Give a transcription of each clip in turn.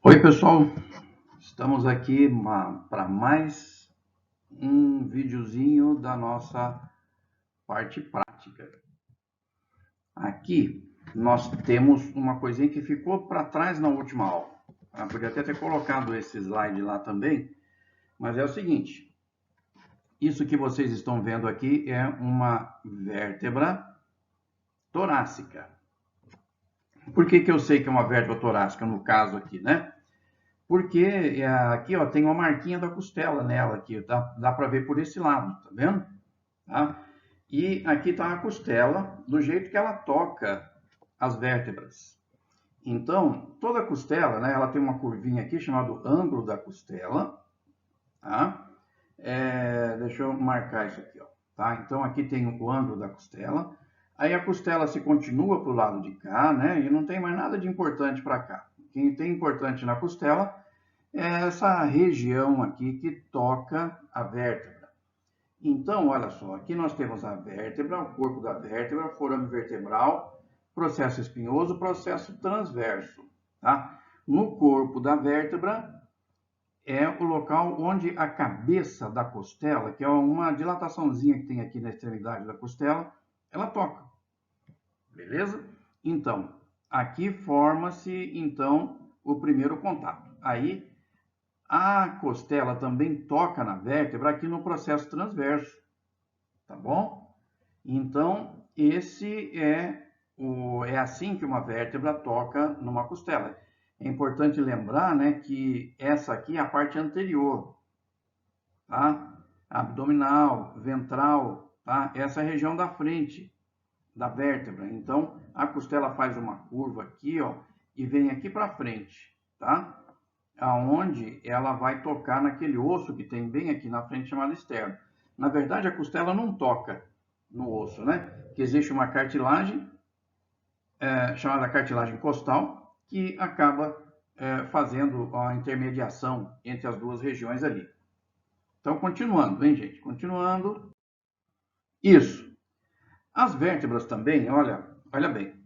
Oi, pessoal, estamos aqui para mais um videozinho da nossa parte prática. Aqui nós temos uma coisinha que ficou para trás na última aula. Eu podia até ter colocado esse slide lá também, mas é o seguinte, isso que vocês estão vendo aqui é uma vértebra torácica. Por que eu sei que é uma vértebra torácica no caso aqui, né? Porque aqui ó, tem uma marquinha da costela nela, aqui, dá para ver por esse lado, tá vendo? Tá? E aqui está a costela, do jeito que ela toca as vértebras. Então, toda a costela, né, ela tem uma curvinha aqui chamada ângulo da costela. Tá? Deixa eu marcar isso aqui. Ó, tá? Então, aqui tem o ângulo da costela. Aí a costela se continua para o lado de cá, né? E não tem mais nada de importante para cá. O que tem importante na costela é essa região aqui que toca a vértebra. Então, olha só, aqui nós temos a vértebra, o corpo da vértebra, forame vertebral, processo espinhoso, processo transverso. Tá? No corpo da vértebra é o local onde a cabeça da costela, que é uma dilataçãozinha que tem aqui na extremidade da costela, ela toca. Beleza? Então, aqui forma-se, então, o primeiro contato. Aí, a costela também toca na vértebra aqui no processo transverso, tá bom? Então, esse é assim que uma vértebra toca numa costela. É importante lembrar, né, que essa aqui é a parte anterior, tá? Abdominal, ventral, tá? Essa é a região da frente da vértebra. Então, a costela faz uma curva aqui, ó, e vem aqui para frente, tá? Aonde ela vai tocar naquele osso que tem bem aqui na frente chamado externo. Na verdade, a costela não toca no osso, né? Que existe uma cartilagem chamada cartilagem costal que acaba fazendo a intermediação entre as duas regiões ali. Então, continuando, hein, gente? Continuando. Isso. As vértebras também, olha bem,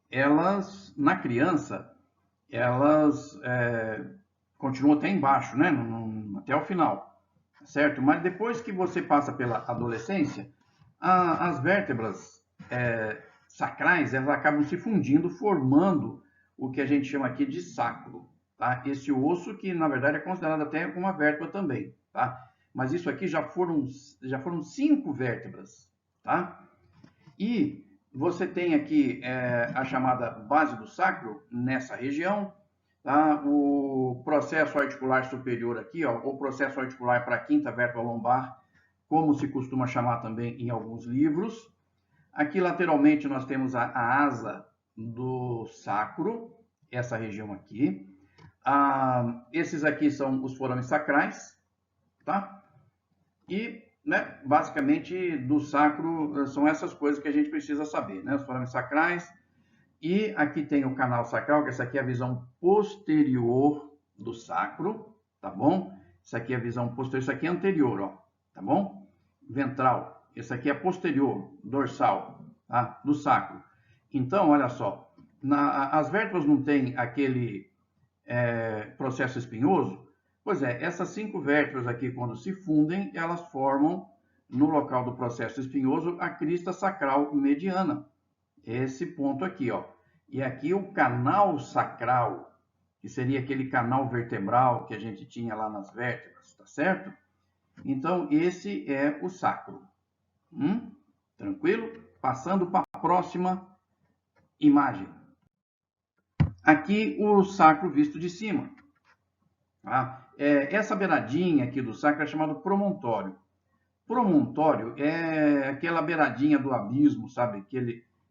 elas, na criança, elas continuam até embaixo, né? Até o final, certo? Mas depois que você passa pela adolescência, as vértebras sacrais, elas acabam se fundindo, formando o que a gente chama aqui de sacro, tá? Esse osso que, na verdade, é considerado até uma vértebra também, tá? Mas isso aqui já foram 5 vértebras, tá? E você tem aqui a chamada base do sacro, nessa região, tá? O processo articular superior aqui, ó, o processo articular para a quinta vértebra lombar, como se costuma chamar também em alguns livros. Aqui lateralmente nós temos a asa do sacro, essa região aqui. Esses aqui são os forames sacrais, tá? E, né, basicamente, do sacro são essas coisas que a gente precisa saber, né? Os forames sacrais. E aqui tem o canal sacral, que essa aqui é a visão posterior do sacro, tá bom? Isso aqui é a visão posterior, isso aqui é anterior, ó, tá bom? Ventral. Esse aqui é posterior, dorsal, tá? Do sacro. Então, olha só, as vértebras não têm aquele processo espinhoso? Pois é, essas 5 vértebras aqui, quando se fundem, elas formam, no local do processo espinhoso, a crista sacral mediana. Esse ponto aqui, ó. E aqui o canal sacral, que seria aquele canal vertebral que a gente tinha lá nas vértebras, tá certo? Então, esse é o sacro. Tranquilo? Passando para a próxima imagem. Aqui o sacro visto de cima. Tá? Essa beiradinha aqui do sacro é chamado promontório. Promontório é aquela beiradinha do abismo, sabe?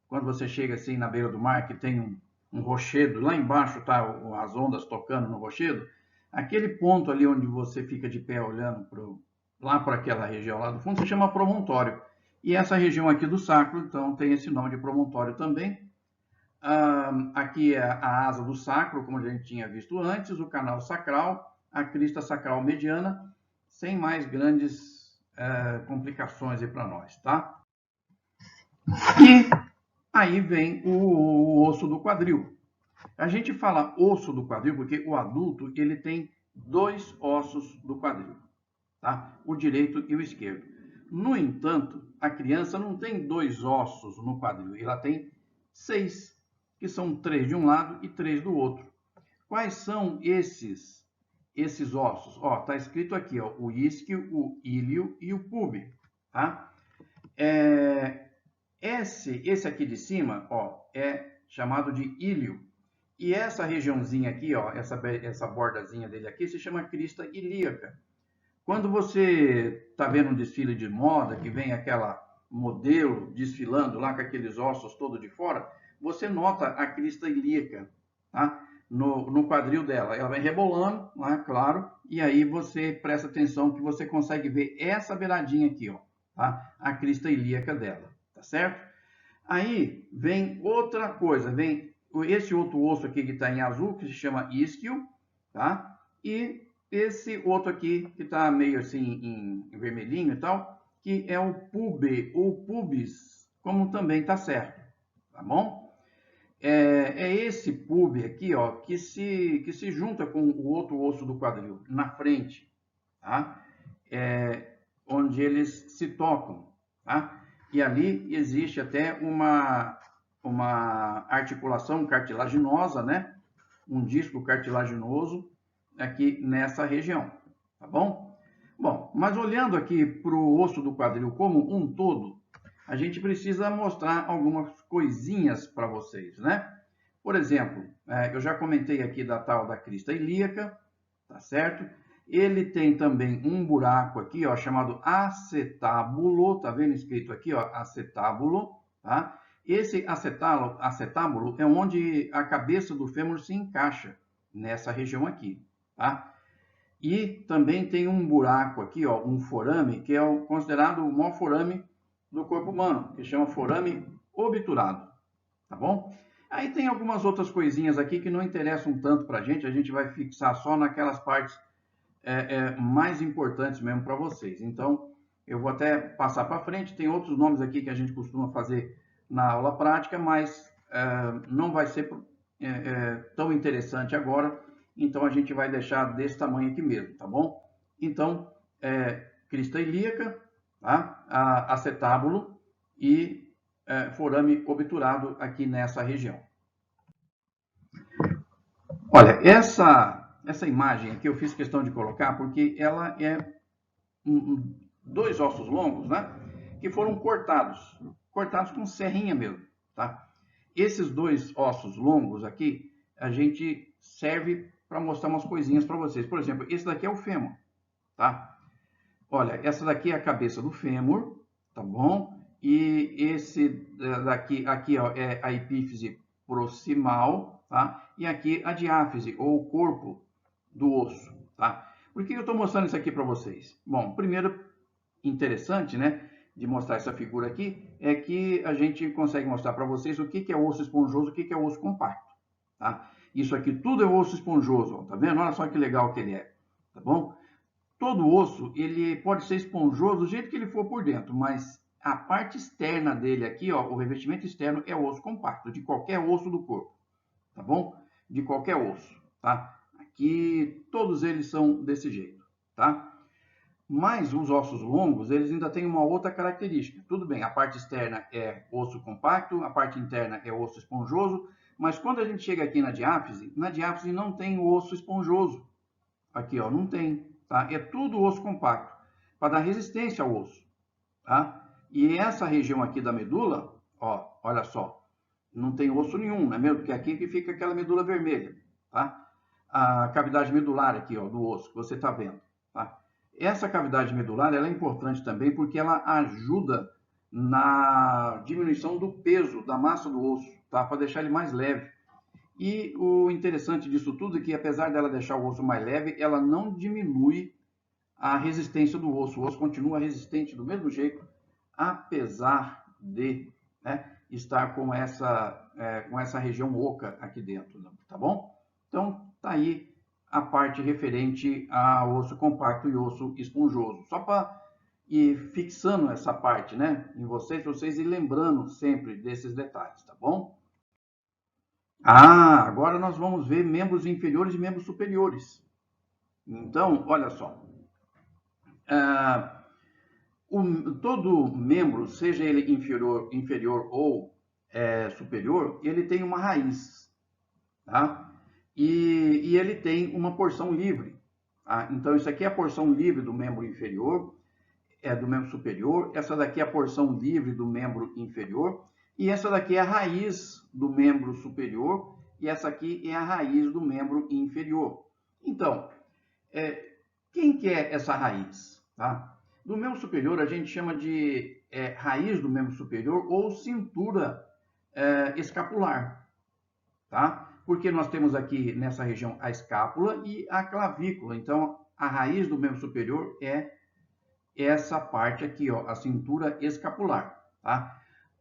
Quando você chega assim na beira do mar, que tem um rochedo, lá embaixo tá as ondas tocando no rochedo, aquele ponto ali onde você fica de pé olhando lá para aquela região lá do fundo, se chama promontório. E essa região aqui do sacro, então, tem esse nome de promontório também. Aqui é a asa do sacro, como a gente tinha visto antes, o canal sacral, a crista sacral mediana, sem mais grandes complicações aí para nós, tá? E aí vem o osso do quadril. A gente fala osso do quadril porque o adulto ele tem 2 ossos do quadril, tá? O direito e o esquerdo. No entanto, a criança não tem 2 ossos no quadril, ela tem 6, que são 3 de um lado e 3 do outro. Quais são esses ossos? Ó, tá escrito aqui, ó, o isquio, o íleo e o púbio, tá? Esse aqui de cima, ó, é chamado de íleo. E essa regiãozinha aqui, ó, essa bordazinha dele aqui, se chama crista ilíaca. Quando você está vendo um desfile de moda, que vem aquela modelo desfilando lá com aqueles ossos todos de fora, você nota a crista ilíaca, tá? No quadril dela. Ela vai rebolando, lá, claro, e aí você presta atenção que você consegue ver essa beiradinha aqui, ó, tá? A crista ilíaca dela, tá certo? Aí vem outra coisa, vem esse outro osso aqui que está em azul, que se chama isquio, tá? E esse outro aqui, que está meio assim em vermelhinho e tal, que é o ou pubis, como também está certo, tá bom? É esse pube aqui, ó, que se junta com o outro osso do quadril, na frente, tá? Onde eles se tocam, tá? E ali existe até uma articulação cartilaginosa, né? Um disco cartilaginoso aqui nessa região, tá bom? Bom, mas olhando aqui para o osso do quadril como um todo, a gente precisa mostrar algumas coisinhas para vocês, né? Por exemplo, eu já comentei aqui da tal da crista ilíaca, tá certo? Ele tem também um buraco aqui, ó, chamado acetábulo, tá vendo escrito aqui, ó, acetábulo, tá? Esse acetábulo é onde a cabeça do fêmur se encaixa, nessa região aqui, tá? E também tem um buraco aqui, ó, um forame, que é considerado o maior forame do corpo humano, que chama forame obturado, tá bom? Aí tem algumas outras coisinhas aqui que não interessam tanto para a gente vai fixar só naquelas partes mais importantes mesmo para vocês. Então, eu vou até passar para frente, tem outros nomes aqui que a gente costuma fazer na aula prática, mas não vai ser tão interessante agora, então a gente vai deixar desse tamanho aqui mesmo, tá bom? Então, crista ilíaca, tá? Acetábulo e forame obturado aqui nessa região. Olha, essa imagem aqui eu fiz questão de colocar porque ela é 2 ossos longos, né? Que foram cortados com serrinha mesmo, tá? Esses 2 ossos longos aqui, a gente serve para mostrar umas coisinhas para vocês. Por exemplo, esse daqui é o fêmur, tá? Olha, essa daqui é a cabeça do fêmur, tá bom? E esse daqui, aqui, ó, é a epífise proximal, tá? E aqui a diáfise, ou o corpo do osso, tá? Por que eu estou mostrando isso aqui para vocês? Bom, primeiro, interessante, né, de mostrar essa figura aqui, é que a gente consegue mostrar para vocês o que é osso esponjoso, o que é osso compacto, tá? Isso aqui tudo é osso esponjoso, ó, tá vendo? Olha só que legal que ele é, tá bom? Todo osso, ele pode ser esponjoso do jeito que ele for por dentro, mas a parte externa dele aqui, ó, o revestimento externo é osso compacto, de qualquer osso do corpo, tá bom? De qualquer osso, tá? Aqui, todos eles são desse jeito, tá? Mas os ossos longos, eles ainda têm uma outra característica. Tudo bem, a parte externa é osso compacto, a parte interna é osso esponjoso, mas quando a gente chega aqui na diáfise não tem o osso esponjoso. Aqui, ó, não tem, tá? É tudo osso compacto, para dar resistência ao osso, tá? E essa região aqui da medula, ó, olha só, não tem osso nenhum, não é mesmo? Porque aqui que fica aquela medula vermelha, tá? A cavidade medular aqui, ó, do osso, que você está vendo, tá? Essa cavidade medular, ela é importante também porque ela ajuda na diminuição do peso da massa do osso, tá? Para deixar ele mais leve. E o interessante disso tudo é que, apesar dela deixar o osso mais leve, ela não diminui a resistência do osso. O osso continua resistente do mesmo jeito, apesar de, né, estar com essa região oca aqui dentro, tá bom? Então, tá aí a parte referente a osso compacto e osso esponjoso. Só para ir fixando essa parte, né, em vocês, para vocês irem lembrando sempre desses detalhes, tá bom? Ah, agora nós vamos ver membros inferiores e membros superiores. Então, olha só. Todo membro, seja ele inferior ou superior, ele tem uma raiz, tá? E ele tem uma porção livre. Tá? Então, isso aqui é a porção livre do membro inferior, do membro superior. Essa daqui é a porção livre do membro inferior. E essa daqui é a raiz do membro superior. E essa aqui é a raiz do membro inferior. Então, quem que é essa raiz? Tá? No membro superior, a gente chama de raiz do membro superior ou cintura escapular. Tá? Porque nós temos aqui nessa região a escápula e a clavícula. Então, a raiz do membro superior é essa parte aqui, ó, a cintura escapular. Tá?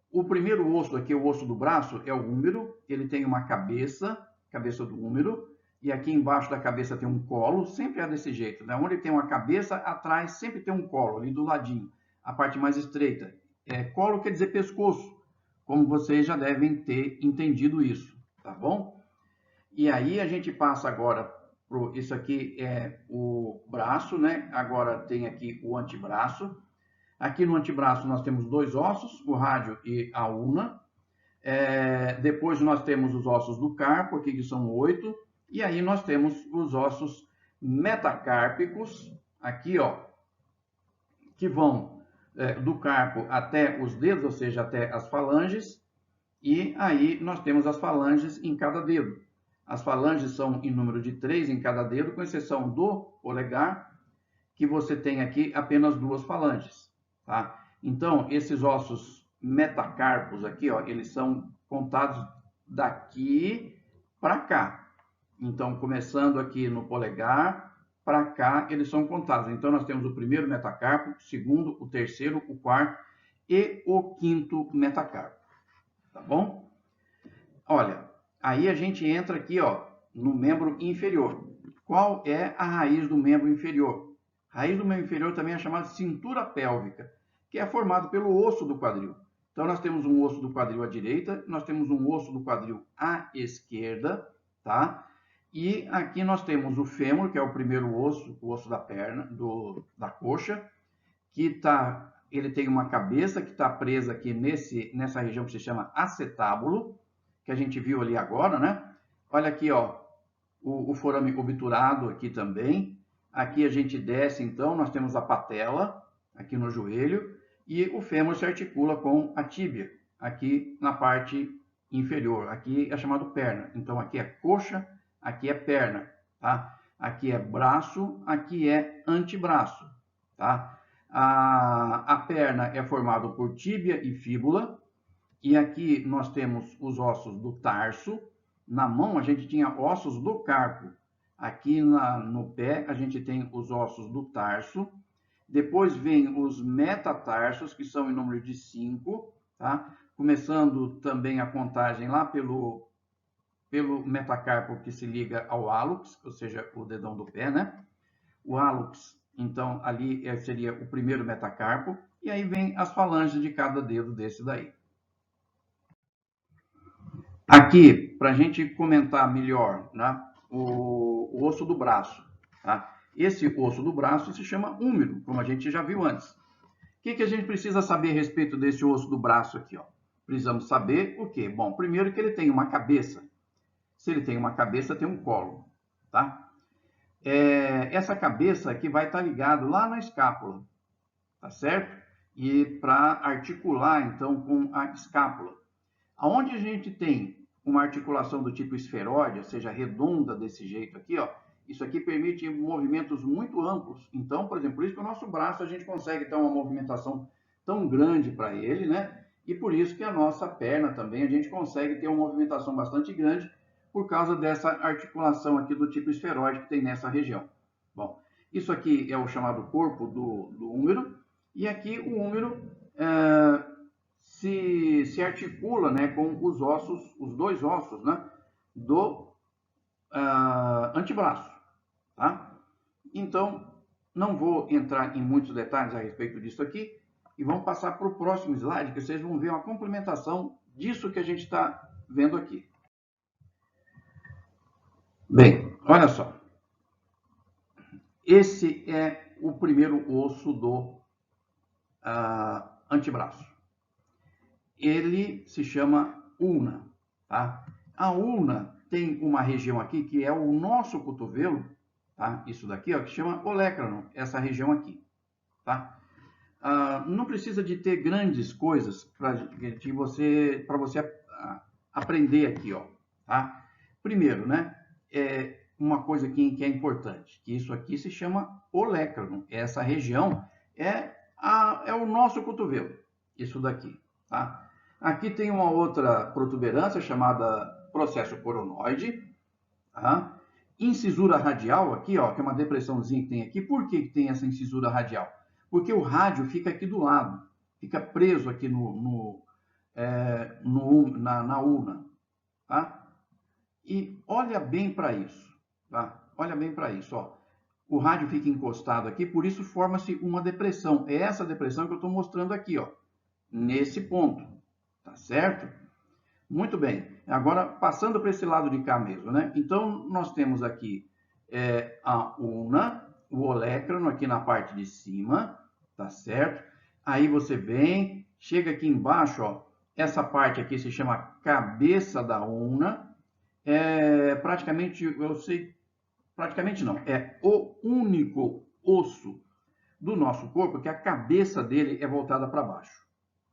O primeiro osso aqui, o osso do braço, é o húmero. Ele tem uma cabeça do húmero. E aqui embaixo da cabeça tem um colo, sempre é desse jeito, né? Onde tem uma cabeça, atrás sempre tem um colo, ali do ladinho, a parte mais estreita. Colo quer dizer pescoço, como vocês já devem ter entendido isso, tá bom? E aí a gente passa agora, isso aqui é o braço, né? Agora tem aqui o antebraço. Aqui no antebraço nós temos dois ossos, o rádio e a ulna. Depois nós temos os ossos do carpo, aqui que são 8. E aí nós temos os ossos metacárpicos, aqui, ó, que vão do carpo até os dedos, ou seja, até as falanges. E aí nós temos as falanges em cada dedo. As falanges são em número de 3 em cada dedo, com exceção do polegar, que você tem aqui apenas 2 falanges. Tá? Então, esses ossos metacarpos aqui, ó, eles são contados daqui para cá. Então, começando aqui no polegar, para cá, eles são contados. Então, nós temos o primeiro metacarpo, o segundo, o terceiro, o quarto e o quinto metacarpo. Tá bom? Olha, aí a gente entra aqui, ó, no membro inferior. Qual é a raiz do membro inferior? A raiz do membro inferior também é chamada de cintura pélvica, que é formado pelo osso do quadril. Então, nós temos um osso do quadril à direita, nós temos um osso do quadril à esquerda, tá? E aqui nós temos o fêmur, que é o primeiro osso, o osso da perna, da coxa, que ele tem uma cabeça que está presa aqui nessa região que se chama acetábulo, que a gente viu ali agora, né? Olha aqui, ó, o forame obturado aqui também. Aqui a gente desce, então, nós temos a patela, aqui no joelho, e o fêmur se articula com a tíbia, aqui na parte inferior. Aqui é chamado perna. Então, aqui é coxa, aqui é perna, tá? Aqui é braço, aqui é antebraço, tá? A perna é formada por tíbia e fíbula, e aqui nós temos os ossos do tarso. Na mão a gente tinha ossos do carpo. Aqui no pé a gente tem os ossos do tarso. Depois vem os metatarsos, que são em número de 5, tá? Começando também a contagem lá pelo metacarpo que se liga ao hálux, ou seja, o dedão do pé, né? O hálux, então, ali seria o primeiro metacarpo, e aí vem as falanges de cada dedo desse daí. Aqui, para a gente comentar melhor, né, o osso do braço. Tá? Esse osso do braço se chama húmero, como a gente já viu antes. O que a gente precisa saber a respeito desse osso do braço aqui? Ó? Precisamos saber o quê? Bom, primeiro que ele tem uma cabeça. Se ele tem uma cabeça, tem um colo. Tá? Essa cabeça aqui vai estar ligado lá na escápula. Tá certo? E para articular, então, com a escápula. Aonde a gente tem uma articulação do tipo esferóide, ou seja, redonda desse jeito aqui, ó, isso aqui permite movimentos muito amplos. Então, por exemplo, por isso que o nosso braço a gente consegue ter uma movimentação tão grande para ele, né? E por isso que a nossa perna também a gente consegue ter uma movimentação bastante grande por causa dessa articulação aqui do tipo esferóide que tem nessa região. Bom, isso aqui é o chamado corpo do húmero, e aqui o húmero se articula, né, com os ossos, os dois ossos, né, do antebraço, tá? Então, não vou entrar em muitos detalhes a respeito disso aqui, e vamos passar para o próximo slide, que vocês vão ver uma complementação disso que a gente está vendo aqui. Bem, olha só. Esse é o primeiro osso do antebraço. Ele se chama ulna, tá? A ulna tem uma região aqui que é o nosso cotovelo, tá? Isso daqui, ó, que chama olecranon, essa região aqui, tá? Não precisa de ter grandes coisas para você aprender aqui, ó, tá? Primeiro, né? Uma coisa que é importante, que isso aqui se chama olecranon. Essa região é o nosso cotovelo, isso daqui, tá? Aqui tem uma outra protuberância chamada processo coronoide, tá? Incisura radial aqui, ó, que é uma depressãozinha que tem aqui. Por que tem essa incisura radial? Porque o rádio fica aqui do lado, fica preso aqui na ulna, tá? E olha bem para isso, tá? Olha bem para isso, ó. O rádio fica encostado aqui, por isso forma-se uma depressão. É essa depressão que eu estou mostrando aqui, ó, nesse ponto, tá certo? Muito bem. Agora, passando para esse lado de cá mesmo, né? Então, nós temos aqui a ulna, o olecranon aqui na parte de cima, tá certo? Aí você vem, chega aqui embaixo, ó, essa parte aqui se chama cabeça da ulna. Praticamente, eu sei, praticamente não, é o único osso do nosso corpo que a cabeça dele é voltada para baixo,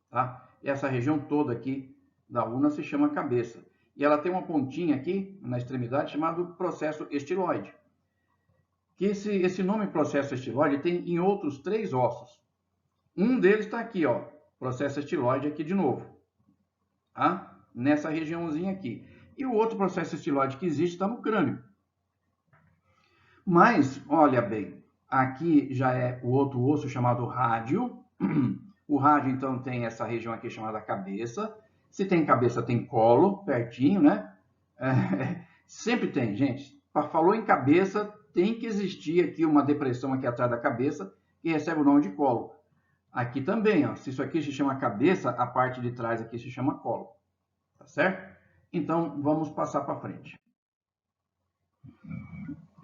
tá? Essa região toda aqui da ulna se chama cabeça. E ela tem uma pontinha aqui na extremidade chamado processo estiloide. Que esse nome processo estiloide tem em outros 3 ossos. Um deles está aqui, ó, processo estiloide aqui de novo, tá? Nessa regiãozinha aqui. E o outro processo estiloide que existe está no crânio. Mas, olha bem, aqui já é o outro osso chamado rádio. O rádio, então, tem essa região aqui chamada cabeça. Se tem cabeça, tem colo, pertinho, né? Sempre tem, gente. Falou em cabeça, tem que existir aqui uma depressão aqui atrás da cabeça, que recebe o nome de colo. Aqui também, ó, se isso aqui se chama cabeça, a parte de trás aqui se chama colo. Tá certo? Então, vamos passar para frente.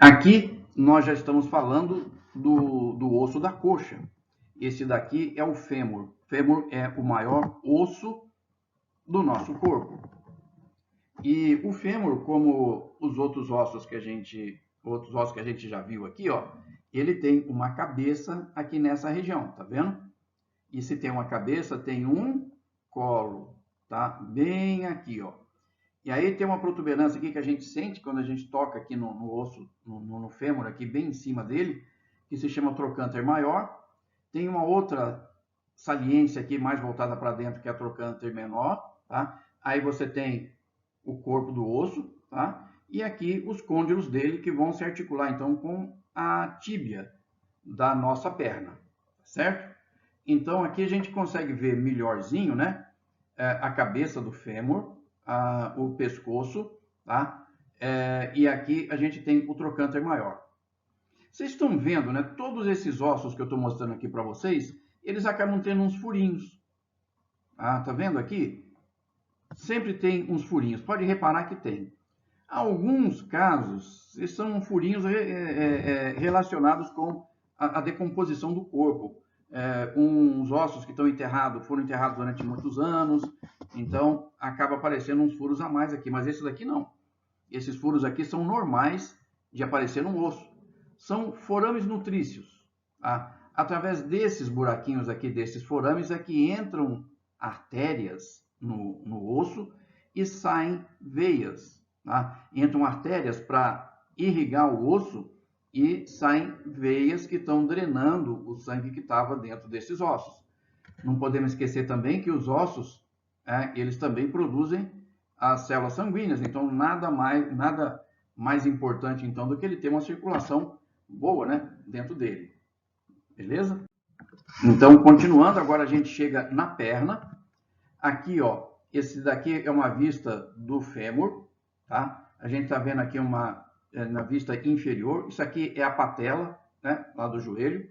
Aqui, nós já estamos falando do osso da coxa. Esse daqui é o fêmur. O fêmur é o maior osso do nosso corpo. E o fêmur, como os outros ossos que a gente já viu aqui, ó, ele tem uma cabeça aqui nessa região, tá vendo? E se tem uma cabeça, tem um colo, tá? Bem aqui, ó. E aí tem uma protuberância aqui que a gente sente quando a gente toca aqui no osso, no fêmur, aqui bem em cima dele, que se chama trocânter maior. Tem uma outra saliência aqui mais voltada para dentro, que é a trocânter menor, tá? Aí você tem o corpo do osso, tá? E aqui os côndilos dele que vão se articular então com a tíbia da nossa perna, certo? Então aqui a gente consegue ver melhorzinho, né? A cabeça do fêmur, o pescoço, tá? E aqui a gente tem o trocânter maior. Vocês estão vendo, né? Todos esses ossos que eu estou mostrando aqui para vocês, eles acabam tendo uns furinhos. Tá vendo aqui? Sempre tem uns furinhos. Pode reparar que tem. Alguns casos, são furinhos relacionados com a decomposição do corpo. Uns ossos que estão enterrados, foram enterrados durante muitos anos, então acaba aparecendo uns furos a mais aqui. Mas esse daqui não. Esses furos aqui são normais de aparecer no osso. São forames nutrícios. Tá? Através desses buraquinhos aqui, desses forames, é que entram artérias no osso e saem veias. Tá? Entram artérias para irrigar o osso e saem veias que estão drenando o sangue que estava dentro desses ossos. Não podemos esquecer também que os ossos, eles também produzem as células sanguíneas, então nada mais importante então do que ele ter uma circulação boa, né, dentro dele. Beleza? Então, continuando, agora a gente chega na perna. Aqui, ó, esse daqui é uma vista do fêmur, tá? A gente tá vendo aqui na vista inferior. Isso aqui é a patela, né, lá do joelho,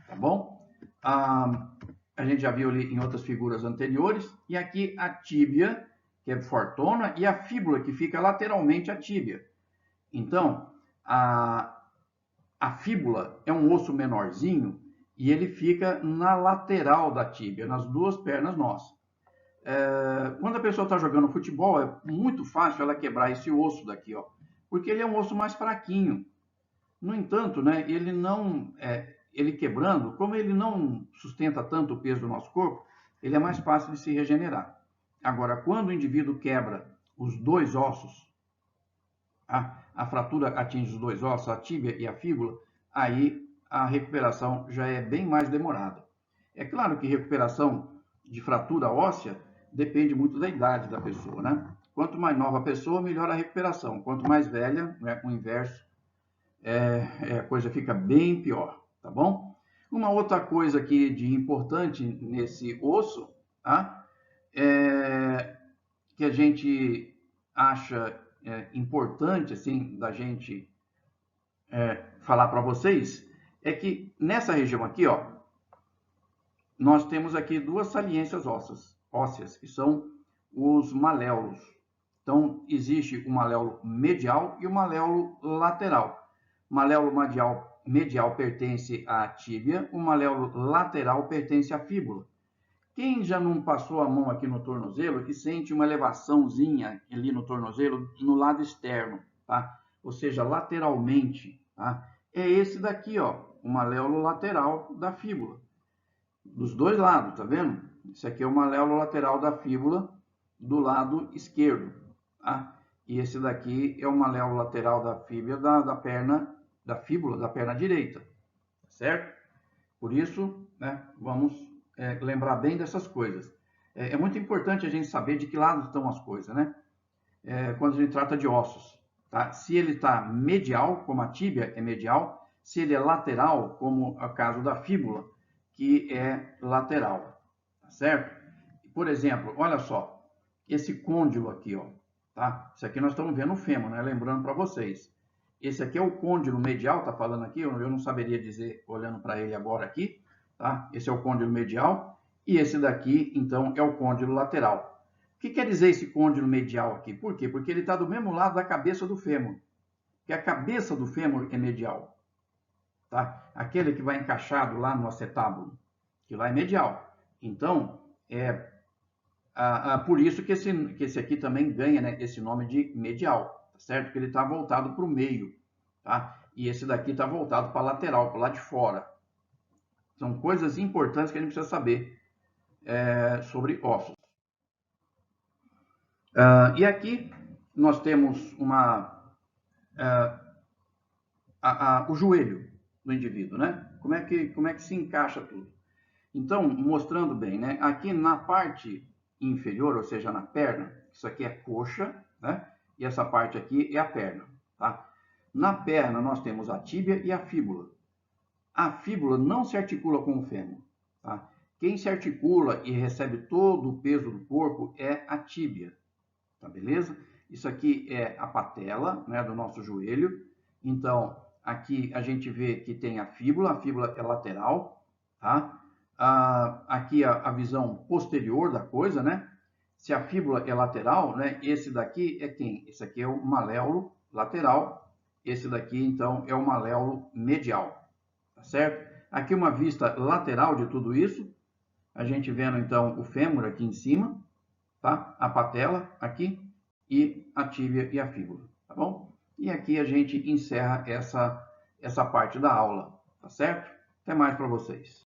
tá bom? A gente já viu ali em outras figuras anteriores. E aqui a tíbia, que é fortona, e a fíbula, que fica lateralmente à tíbia. Então, a fíbula é um osso menorzinho e ele fica na lateral da tíbia, nas duas pernas nossas. Quando a pessoa está jogando futebol, é muito fácil ela quebrar esse osso daqui, ó, porque ele é um osso mais fraquinho. No entanto, né, ele quebrando, como ele não sustenta tanto o peso do nosso corpo, ele é mais fácil de se regenerar. Agora, quando o indivíduo quebra os dois ossos, a fratura atinge os dois ossos, a tíbia e a fíbula, aí a recuperação já é bem mais demorada. É claro que recuperação de fratura óssea depende muito da idade da pessoa, né? Quanto mais nova a pessoa, melhor a recuperação. Quanto mais velha, né, o inverso, a coisa fica bem pior, tá bom? Uma outra coisa aqui de importante nesse osso, tá? Que a gente acha importante, assim, da gente falar para vocês, é que nessa região aqui, ó, nós temos aqui duas saliências ósseas, que são os maléolos. Então, existe o maléolo medial e o maléolo lateral. O maléolo medial pertence à tíbia, o maléolo lateral pertence à fíbula. Quem já não passou a mão aqui no tornozelo, que sente uma elevaçãozinha ali no tornozelo, no lado externo, tá? Ou seja, lateralmente, tá? É esse daqui, ó, o maléolo lateral da fíbula. Dos dois lados, tá vendo? Esse aqui é o maléolo lateral da fíbula do lado esquerdo, tá? E esse daqui é o maléolo lateral da fíbula da fíbula da perna direita, certo? Por isso, né, vamos lembrar bem dessas coisas. É muito importante a gente saber de que lado estão as coisas, né? Quando a gente trata de ossos, tá? Se ele está medial, como a tíbia é medial, se ele é lateral, como é o caso da fíbula, que é lateral, tá certo? Por exemplo, olha só, esse côndilo aqui, ó, tá? Isso aqui nós estamos vendo o fêmur, né? Lembrando para vocês. Esse aqui é o côndilo medial, tá falando aqui, eu não saberia dizer olhando para ele agora aqui, tá? Esse é o côndilo medial e esse daqui, então, é o côndilo lateral. O que quer dizer esse côndilo medial aqui? Por quê? Porque ele está do mesmo lado da cabeça do fêmur, que a cabeça do fêmur é medial, tá? Aquele que vai encaixado lá no acetábulo, que lá é medial. Então, por isso que esse aqui também ganha, né, esse nome de medial, tá certo? Porque ele está voltado para o meio, tá? E esse daqui está voltado para a lateral, para o lado de fora. São coisas importantes que a gente precisa saber sobre ossos. E aqui nós temos o joelho do indivíduo, né? Como é que se encaixa tudo? Então, mostrando bem, né? Aqui na parte inferior, ou seja, na perna, isso aqui é coxa, né? E essa parte aqui é a perna, tá? Na perna nós temos a tíbia e a fíbula. A fíbula não se articula com o fêmur, tá? Quem se articula e recebe todo o peso do corpo é a tíbia, tá beleza? Isso aqui é a patela, né, do nosso joelho. Então, aqui a gente vê que tem a fíbula é lateral, tá? Aqui a visão posterior da coisa, né? Se a fíbula é lateral, né? Esse daqui é quem? Esse aqui é o maléolo lateral. Esse daqui, então, é o maléolo medial, tá certo? Aqui uma vista lateral de tudo isso. A gente vendo, então, o fêmur aqui em cima, tá? A patela aqui e a tíbia e a fíbula, tá bom? E aqui a gente encerra essa parte da aula, tá certo? Até mais para vocês.